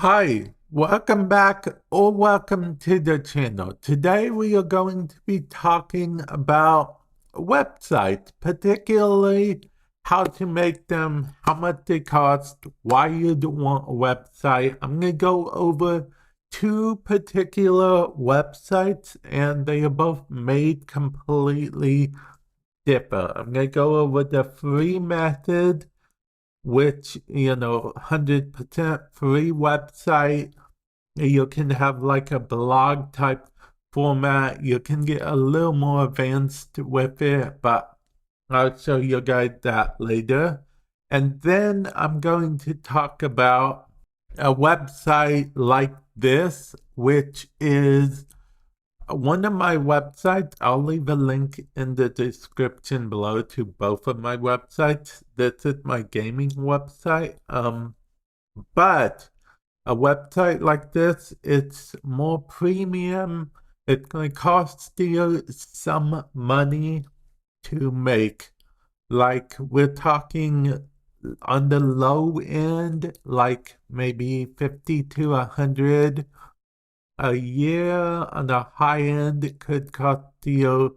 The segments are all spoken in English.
Hi, welcome back or welcome to the channel. Today we are going to be talking about websites, particularly how to make them, how much they cost, why you'd want a website. I'm going to go over two particular websites and they are both made completely different. I'm going to go over the free method, which 100% free website. You can have like a blog type format. You can get a little more advanced with it, but I'll show you guys that later. And then I'm going to talk about a website like this, which is one of my websites. I'll leave a link in the description below to both of my websites. This is my gaming website. But a website like this, it's more premium. It's going to cost you some money to make. Like we're talking on the low end, like maybe 50 to 100 a year. On the high end, it could cost you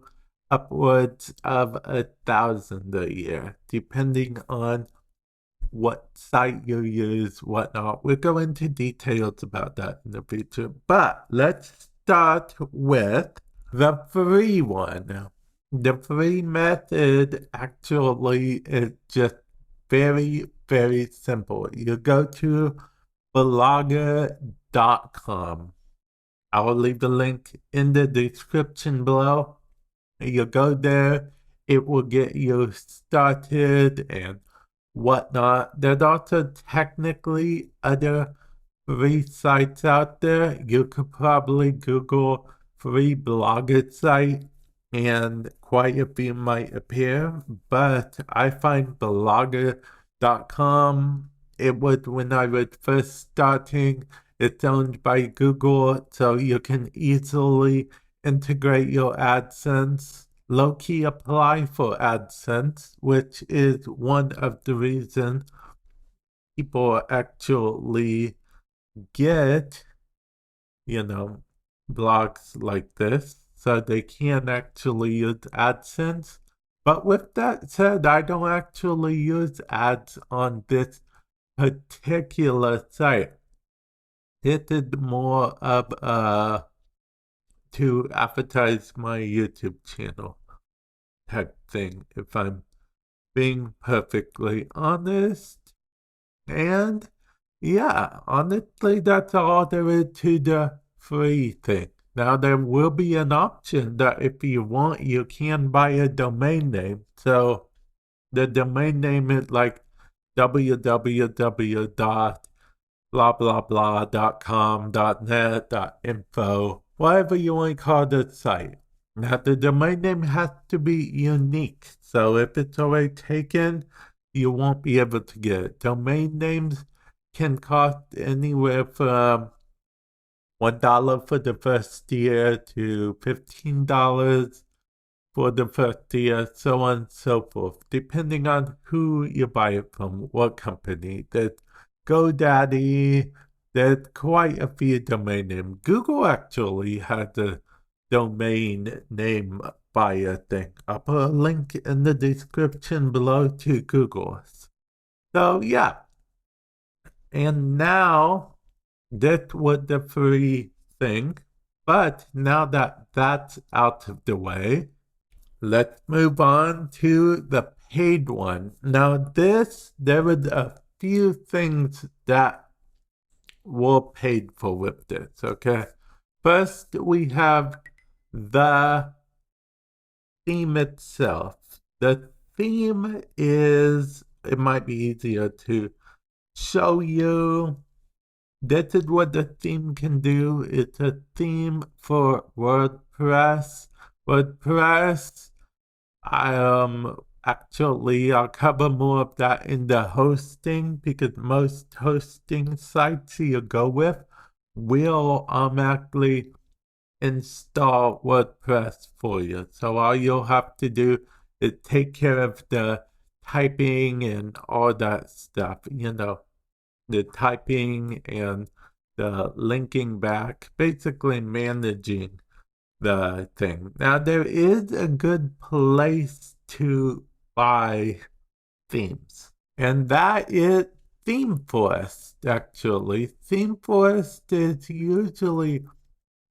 upwards of 1,000 a year, depending on what site you use, whatnot. We'll go into details about that in the future. But let's start with the free one. The free method actually is just very, very simple. You go to blogger.com. I will leave the link in the description below. You go there, it will get you started and whatnot. There's also technically other free sites out there. You could probably Google free blogger site and quite a few might appear, but I find blogger.com. It was when I was first starting. It's owned by Google, so you can easily integrate your AdSense, low-key apply for AdSense, which is one of the reasons people actually get, blogs like this, so they can actually use AdSense. But with that said, I don't actually use ads on this particular site. It is more of to advertise my YouTube channel type thing, if I'm being perfectly honest. And yeah, honestly, that's all there is to the free thing. Now, there will be an option that if you want, you can buy a domain name. So the domain name is like www.blablabla.com.net.info, whatever you want to call the site. Now, the domain name has to be unique. So if it's already taken, you won't be able to get it. Domain names can cost anywhere from $1 for the first year to $15 for the first year, so on and so forth, depending on who you buy it from, what company. There's GoDaddy, there's quite a few domain names. Google actually has a domain name buyer thing. I'll put a link in the description below to Google's. So yeah, and now that was the free thing, but now that that's out of the way, let's move on to the paid one. Now there was a few things that were paid for with this, okay? First, we have the theme itself. The theme is, it might be easier to show you. This is what the theme can do. It's a theme for WordPress. WordPress, actually, I'll cover more of that in the hosting because most hosting sites you go with will automatically install WordPress for you. So all you'll have to do is take care of the typing and all that stuff, the typing and the linking back, basically managing the thing. Now, there is a good place to buy themes, and that is ThemeForest, actually. ThemeForest is usually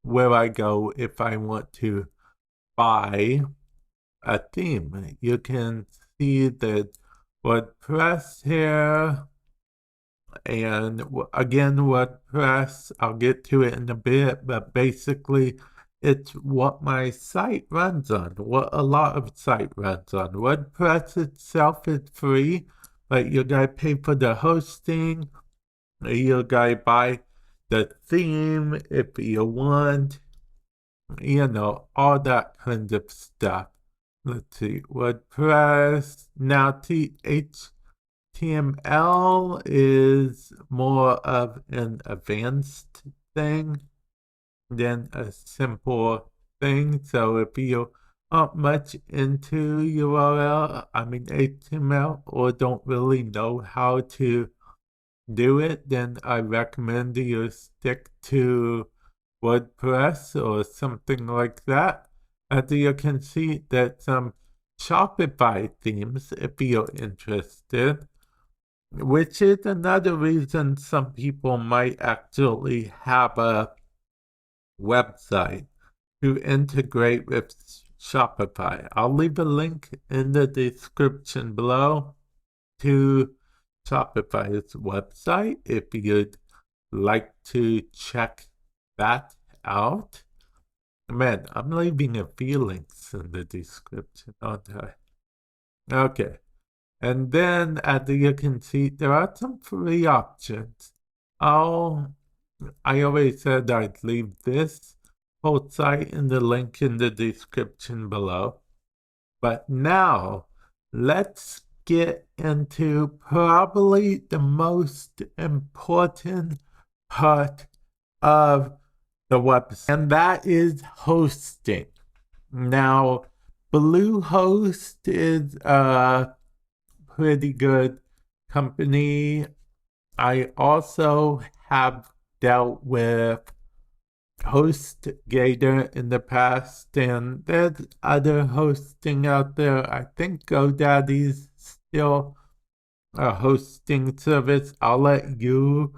where I go if I want to buy a theme. You can see the WordPress here, and again, WordPress, I'll get to it in a bit, but basically it's what my site runs on, what a lot of site runs on. WordPress itself is free, but you gotta pay for the hosting, you gotta buy the theme if you want, all that kind of stuff. Let's see, WordPress, now HTML is more of an advanced thing than a simple thing. So if you aren't much into URL, HTML, or don't really know how to do it, then I recommend you stick to WordPress or something like that. As you can see, there's some Shopify themes if you're interested, which is another reason some people might actually have a website to integrate with Shopify. I'll leave a link in the description below to Shopify's website if you'd like to check that out. Man, I'm leaving a feelings in the description, aren't I? Okay. And then, as you can see, there are some free options. I always said I'd leave this whole site in the link in the description below. But now, let's get into probably the most important part of the website, and that is hosting. Now, Bluehost is a pretty good company. I also have dealt with HostGator in the past, and there's other hosting out there. I think GoDaddy's still a hosting service. I'll let you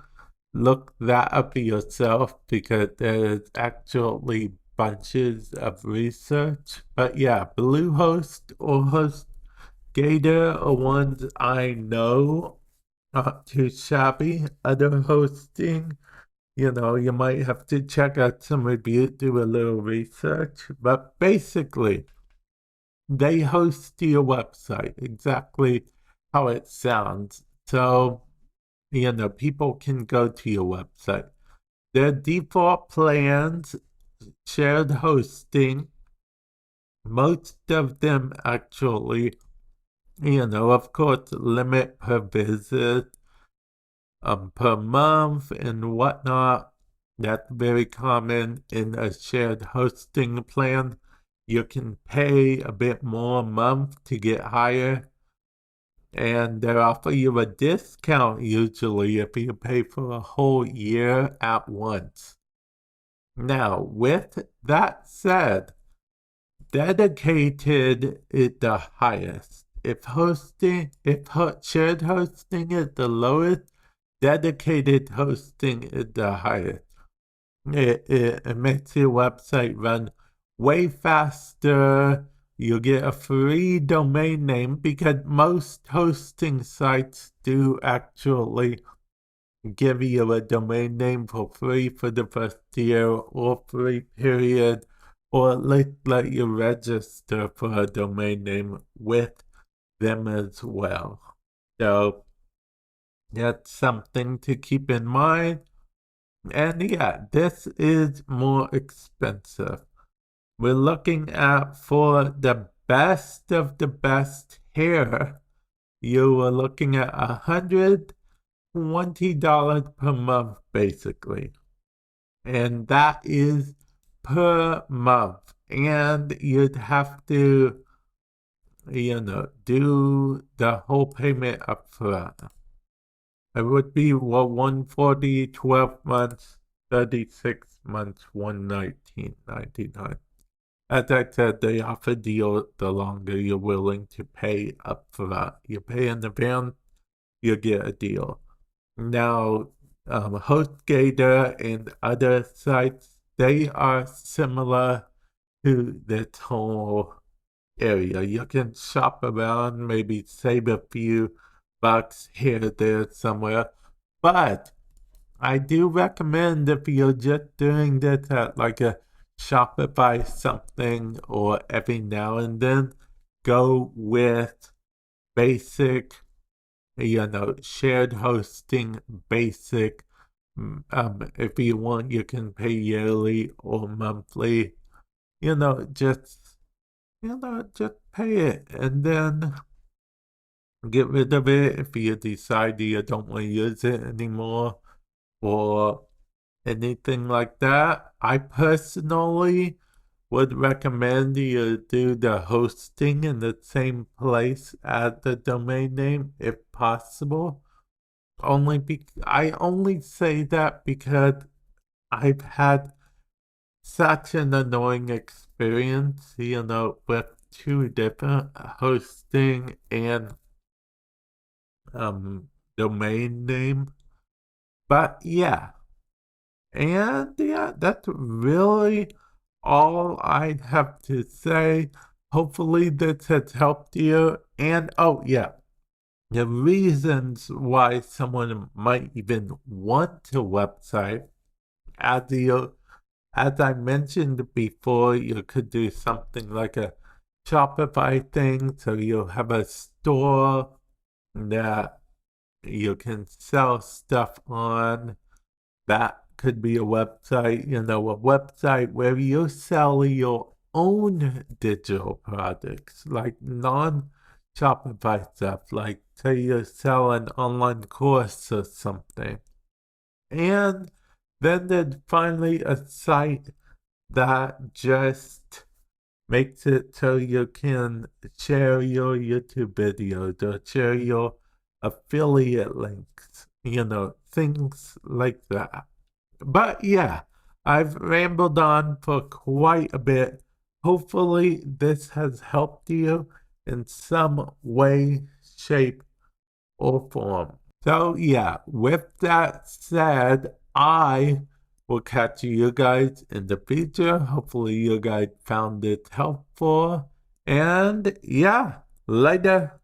look that up yourself because there's actually bunches of research. But yeah, Bluehost or HostGator are ones I know. Not too shabby. Other hosting, you might have to check out some reviews, do a little research. But basically, they host your website exactly how it sounds. So, people can go to your website. Their default plans, shared hosting, most of them actually, of course, limit per visit, per month and whatnot. That's very common in a shared hosting plan. You can pay a bit more a month to get higher, and they offer you a discount usually if you pay for a whole year at once. Now, with that said, dedicated is the highest. If shared hosting is the lowest, dedicated hosting is the highest. It makes your website run way faster. You get a free domain name because most hosting sites do actually give you a domain name for free for the first year or free period, or let you register for a domain name with them as well. So that's something to keep in mind. And yeah, this is more expensive. We're looking at, for the best of the best here, you are looking at $120 per month, basically. And that is per month. And you'd have to, do the whole payment up front. It would be 140, 12 months, 36 months, 119.99. As I said, they offer deal the longer you're willing to pay up front. You pay in advance, you get a deal. Now, HostGator and other sites, they are similar to this whole area. You can shop around, maybe save a few bucks here, there, somewhere. But I do recommend if you're just doing this at like a Shopify something or every now and then, go with basic, shared hosting, basic. If you want, you can pay yearly or monthly. Just pay it and then get rid of it if you decide you don't want to use it anymore or anything like that. I personally would recommend you do the hosting in the same place as the domain name if possible. I only say that because I've had such an annoying experience, with two different hosting and domain name. But yeah. And yeah, that's really all I have to say. Hopefully this has helped you. And oh yeah, the reasons why someone might even want a website, as I mentioned before, you could do something like a Shopify thing, so you'll have a store that you can sell stuff on. That could be a website, a website where you sell your own digital products, like non-Shopify stuff, like say you sell an online course or something. And then there's finally a site that just makes it so you can share your YouTube videos or share your affiliate links, things like that. But yeah, I've rambled on for quite a bit. Hopefully this has helped you in some way, shape, or form. So yeah, with that said, I will catch you guys in the future. Hopefully you guys found it helpful. And yeah, later.